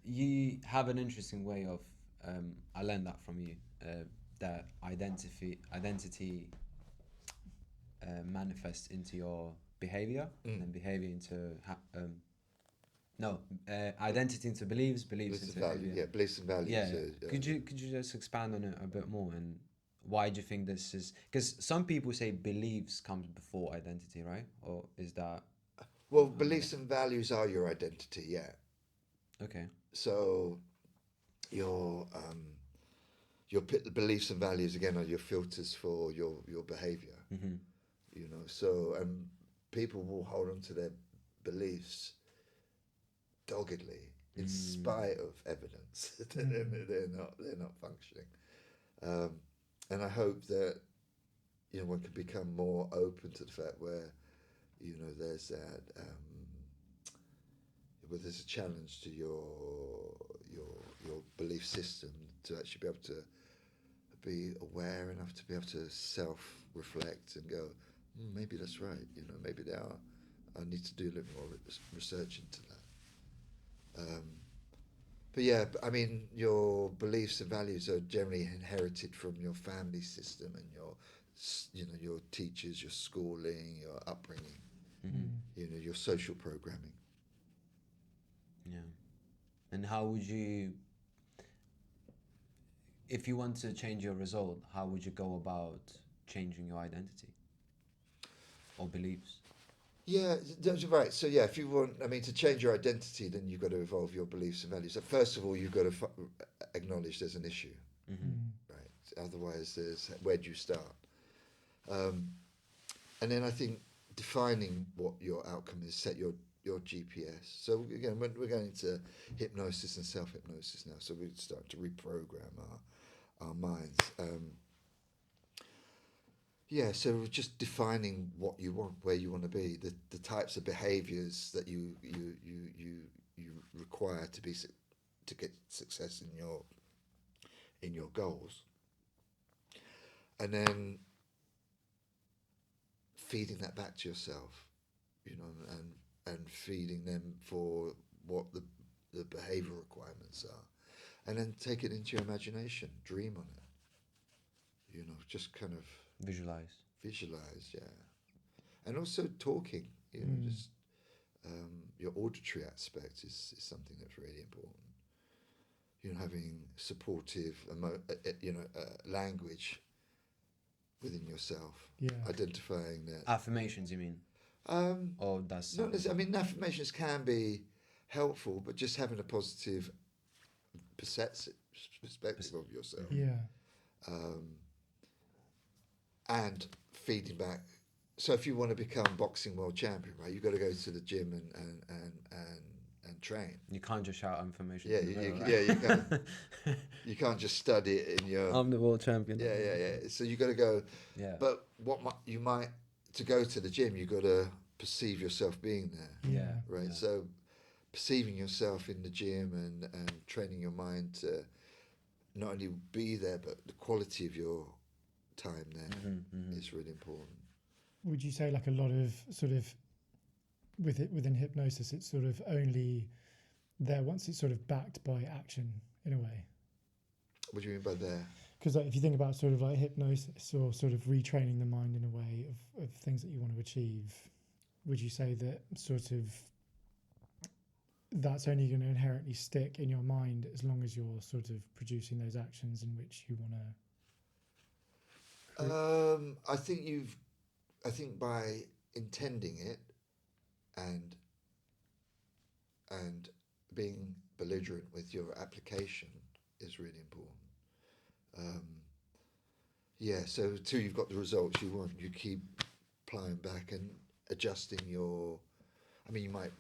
you have an interesting way of. I learned that from you. That identity manifests into your behavior, and then behavior into no identity into beliefs, beliefs Beliefs and into values. behavior. Yeah, beliefs and values. Yeah. Could you just expand on it a bit more, and why do you think this is? Because some people say beliefs comes before identity, right? Or is that Well, beliefs and values are your identity. Yeah. okay? So your beliefs and values again are your filters for your behavior. Mm-hmm. So people will hold on to their beliefs doggedly in spite of evidence. They're not functioning. Um, and I hope that one can become more open to the fact where there's that where there's a challenge to your belief system to actually be able to be aware enough to be able to self-reflect and go, maybe that's right. Maybe they are. I need to do a little more research into that. But yeah, I mean, your beliefs and values are generally inherited from your family system and your teachers, your schooling, your upbringing, your social programming. Yeah. And how would you, if you want to change your result, how would you go about changing your identity or beliefs? Yeah, that's right. So yeah, if you want, I mean, to change your identity, then you've got to evolve your beliefs and values. So first of all, you've got to acknowledge there's an issue, right? Otherwise, where do you start? Um, and then I think defining what your outcome is, set your GPS. So again, we're going into hypnosis and self-hypnosis now, so we start to reprogram our minds. Yeah, so just defining what you want, where you want to be, the types of behaviours that you require to get success in your goals, and then feeding that back to yourself, and feeding them for what the behaviour requirements are, and then take it into your imagination, dream on it, just kind of Visualize. visualize, yeah, and also talking, just your auditory aspect is something that's really important. Having supportive, language within yourself, Yeah. identifying that. Affirmations, you mean? Or that's Not necessarily, I mean, affirmations can be helpful, but just having a positive perspective of yourself, Yeah. and feeding back. So if you want to become boxing world champion, right, you've got to go to the gym and train. You can't just shout information. Yeah, from the mirror, right? yeah, you can't. You can't just study it in your. I'm the world champion. Yeah. So you got to go. Yeah. But you might to go to the gym, you got to perceive yourself being there, Yeah. right? Yeah. So perceiving yourself in the gym and training your mind to not only be there, but the quality of your time there is really important. Would you say like a lot of sort of within hypnosis, it's sort of only there once it's sort of backed by action in a way? What do you mean by there? Because like, if you think about sort of like hypnosis or sort of retraining the mind in a way of things that you want to achieve, would you say that sort of that's only going to inherently stick in your mind as long as you're sort of producing those actions in which you want to? I think by intending it and being belligerent with your application is really important. Yeah, so till you've got the results you want, you keep plying back and adjusting your. I mean, you might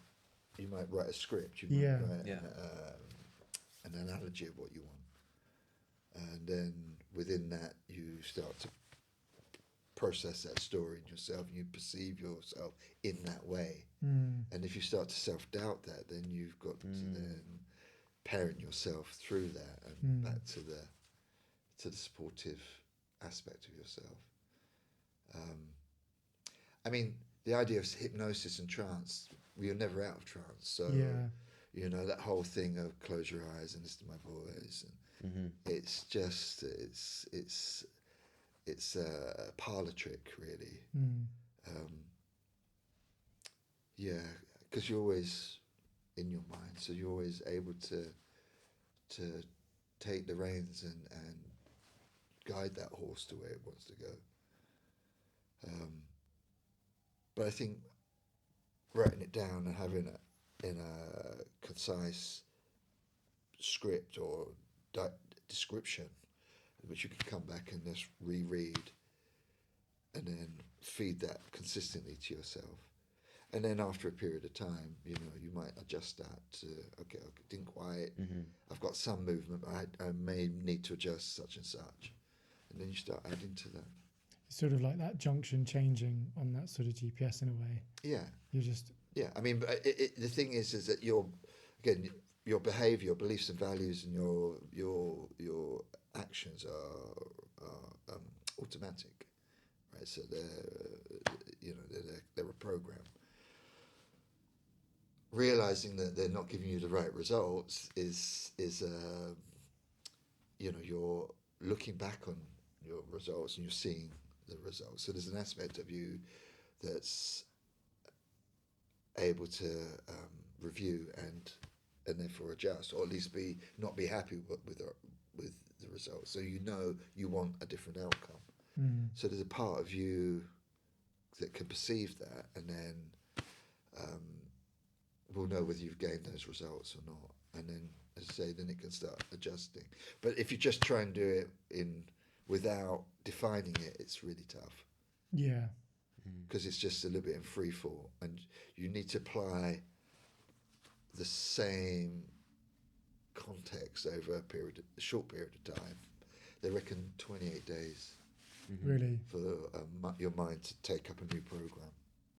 write a script. You might write an analogy of what you want, and then within that you start to process that story in yourself, and you perceive yourself in that way. And if you start to self-doubt that, then you've got to then parent yourself through that and back to the supportive aspect of yourself. I mean, the idea of hypnosis and trance, we are never out of trance. So, You know, that whole thing of close your eyes and listen to my voice. And it's just, it's a parlor trick, really. Yeah, because you're always in your mind, so you're always able to take the reins and guide that horse to where it wants to go. But I think writing it down and having it in a concise script or description, which you can come back and just reread and then feed that consistently to yourself. And then after a period of time, you know, you might adjust that to, okay, I didn't quite, I've got some movement, but I may need to adjust such and such. And then you start adding to that. It's sort of like that junction changing on that sort of GPS in a way. Yeah. You're just... Yeah, I mean, the thing is that your behaviour, your beliefs and values and your actions are automatic, right? So they're a program. Realizing that they're not giving you the right results is you're looking back on your results and you're seeing the results. So there's an aspect of you that's able to review and therefore adjust, or at least not be happy with the results. So you know you want a different outcome. So there's a part of you that can perceive that, and then will know whether you've gained those results or not. And then, as I say, then it can start adjusting. But if you just try and do it without defining it, it's really tough. Yeah. Because it's just a little bit in free fall, and you need to apply the same context over a short period of time. They reckon 28 days Really? for your mind to take up a new program.